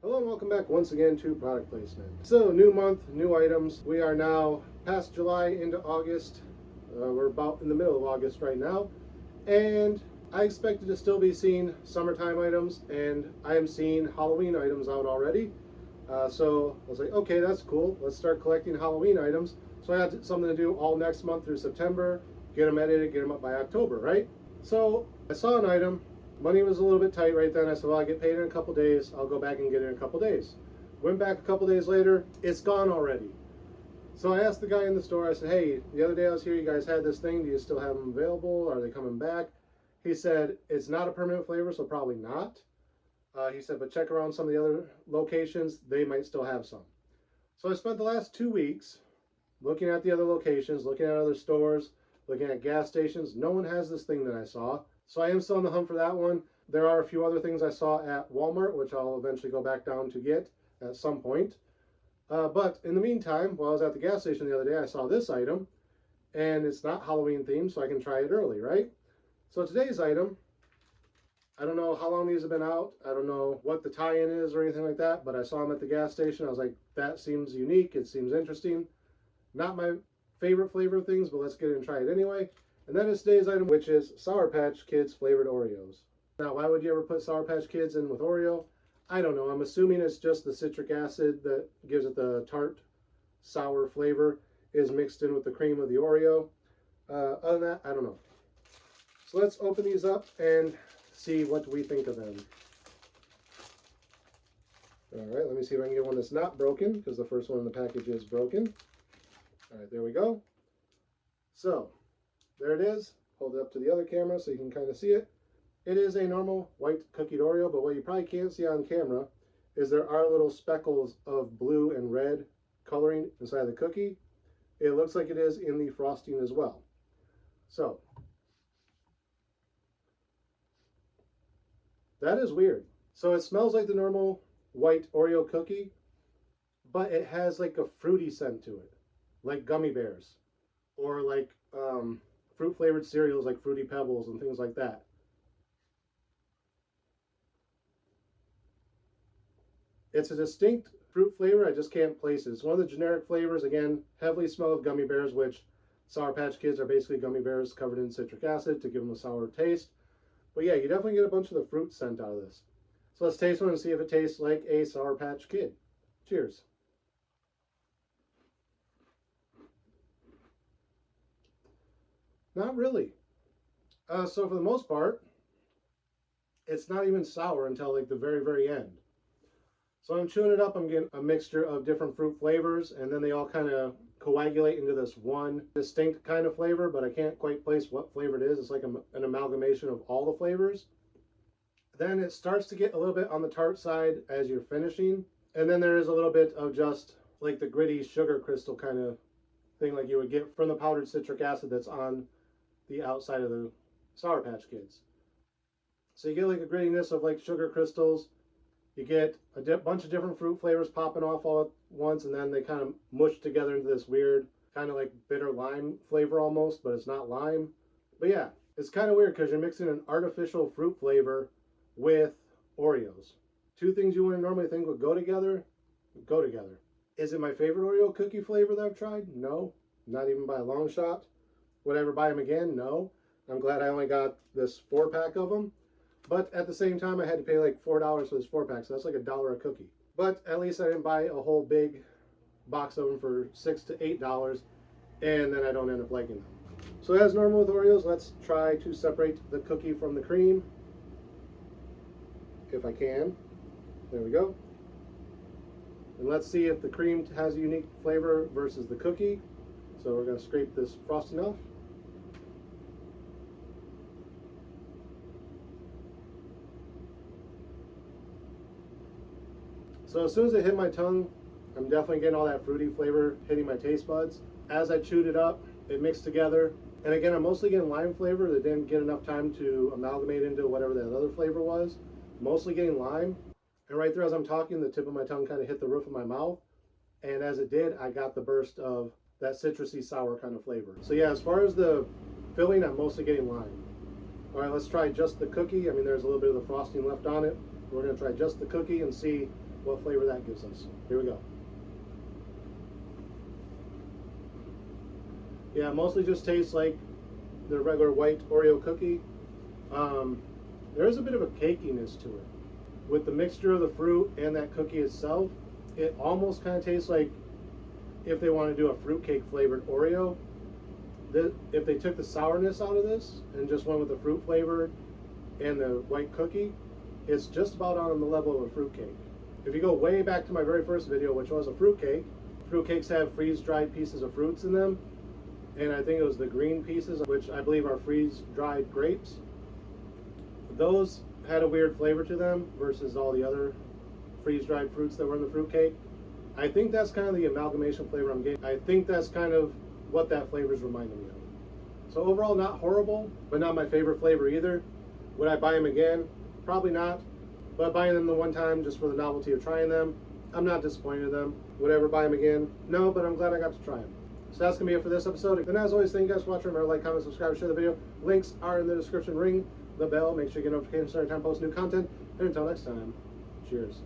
Hello and welcome back once again to product placement. So, new month, new items. We are now past July into August. We're about in the middle of August right now. And I expected to still be seeing summertime items, and I am seeing Halloween items out already. So I was like, okay, that's cool. Let's start collecting Halloween items. So I had something to do all next month through September, get them edited, get them up by October, right? So I saw an item. Money was a little bit tight right then. I said, well, I get paid in a couple days. I'll go back and get it in a couple days. Went back a couple days later. It's gone already. So I asked the guy in the store, I said, hey, the other day I was here, you guys had this thing. Do you still have them available? Are they coming back? He said, it's not a permanent flavor, so probably not. He said, but check around some of the other locations. They might still have some. So I spent the last 2 weeks looking at the other locations, looking at other stores, looking at gas stations. No one has this thing that I saw. So I am still on the hunt for that one. There are a few other things I saw at Walmart, which I'll eventually go back down to get at some point. But in the meantime, while I was at the gas station the other day, I saw this item, and it's not Halloween themed, so I can try it early, right? So today's item, I don't know how long these have been out. I don't know what the tie-in is or anything like that, but I saw them at the gas station. I was like, that seems unique. It seems interesting. Not my favorite flavor of things, but let's get it and try it anyway. And that is today's item, which is Sour Patch Kids flavored Oreos. Now, why would you ever put Sour Patch Kids in with Oreo? I don't know. I'm assuming it's just the citric acid that gives it the tart, sour flavor is mixed in with the cream of the Oreo. Other than that, I don't know. So let's open these up and see what we think of them. All right, let me see if I can get one that's not broken, because the first one in the package is broken. All right, there we go. So, there it is. Hold it up to the other camera so you can kind of see it. It is a normal white cookied Oreo, but what you probably can't see on camera is there are little speckles of blue and red coloring inside the cookie. It looks like it is in the frosting as well. So, that is weird. So it smells like the normal white Oreo cookie, but it has like a fruity scent to it, like gummy bears, or like fruit flavored cereals like Fruity Pebbles and things like that. It's a distinct fruit flavor. I just can't place it. It's one of the generic flavors. Again, heavily smell of gummy bears, which Sour Patch Kids are basically gummy bears covered in citric acid to give them a sour taste. But yeah, you definitely get a bunch of the fruit scent out of this. So let's taste one and see if it tastes like a Sour Patch Kid. Cheers. Not really. So for the most part, it's not even sour until like the very, very end. So I'm chewing it up. I'm getting a mixture of different fruit flavors, and then they all kind of coagulate into this one distinct kind of flavor, but I can't quite place what flavor it is. It's like an amalgamation of all the flavors. Then it starts to get a little bit on the tart side as you're finishing, and then there is a little bit of just like the gritty sugar crystal kind of thing like you would get from the powdered citric acid that's on the outside of the Sour Patch Kids. So you get like a grittiness of like sugar crystals. You get a bunch of different fruit flavors popping off all at once, and then they kind of mush together into this weird kind of like bitter lime flavor almost, but it's not lime. But yeah, it's kind of weird because you're mixing an artificial fruit flavor with Oreos. Two things you wouldn't normally think would go together. Is it my favorite Oreo cookie flavor that I've tried? No, not even by a long shot. Would I ever buy them again? No. I'm glad I only got this 4-pack of them. But at the same time, I had to pay like $4 for this 4-pack, so that's like $1 a cookie. But at least I didn't buy a whole big box of them for $6 to $8, and then I don't end up liking them. So as normal with Oreos, let's try to separate the cookie from the cream, if I can. There we go. And let's see if the cream has a unique flavor versus the cookie. So we're going to scrape this frosting off. So as soon as it hit my tongue, I'm definitely getting all that fruity flavor hitting my taste buds. As I chewed it up, it mixed together. And again, I'm mostly getting lime flavor that didn't get enough time to amalgamate into whatever that other flavor was. Mostly getting lime. And right there as I'm talking, the tip of my tongue kind of hit the roof of my mouth. And as it did, I got the burst of that citrusy sour kind of flavor. So yeah, as far as the filling, I'm mostly getting lime. All right, let's try just the cookie. I mean, there's a little bit of the frosting left on it. We're going to try just the cookie and see what flavor that gives us. Here we go. Yeah, it mostly just tastes like the regular white Oreo cookie. There is a bit of a cakiness to it. With the mixture of the fruit and that cookie itself, it almost kind of tastes like if they want to do a fruitcake flavored Oreo. If they took the sourness out of this and just went with the fruit flavor and the white cookie, it's just about on the level of a fruitcake. If you go way back to my very first video, which was a fruitcake, fruitcakes have freeze-dried pieces of fruits in them, and I think it was the green pieces, which I believe are freeze-dried grapes. Those had a weird flavor to them versus all the other freeze-dried fruits that were in the fruitcake. I think that's kind of the amalgamation flavor I'm getting. I think that's kind of what that flavor is reminding me of. So overall, not horrible, but not my favorite flavor either. Would I buy them again? Probably not. But buying them the one time just for the novelty of trying them, I'm not disappointed in them. Would I ever buy them again? No, but I'm glad I got to try them. So that's going to be it for this episode. And as always, thank you guys for watching. Remember to like, comment, subscribe, share the video. Links are in the description. Ring the bell. Make sure you get notifications every time I post new content. And until next time, cheers.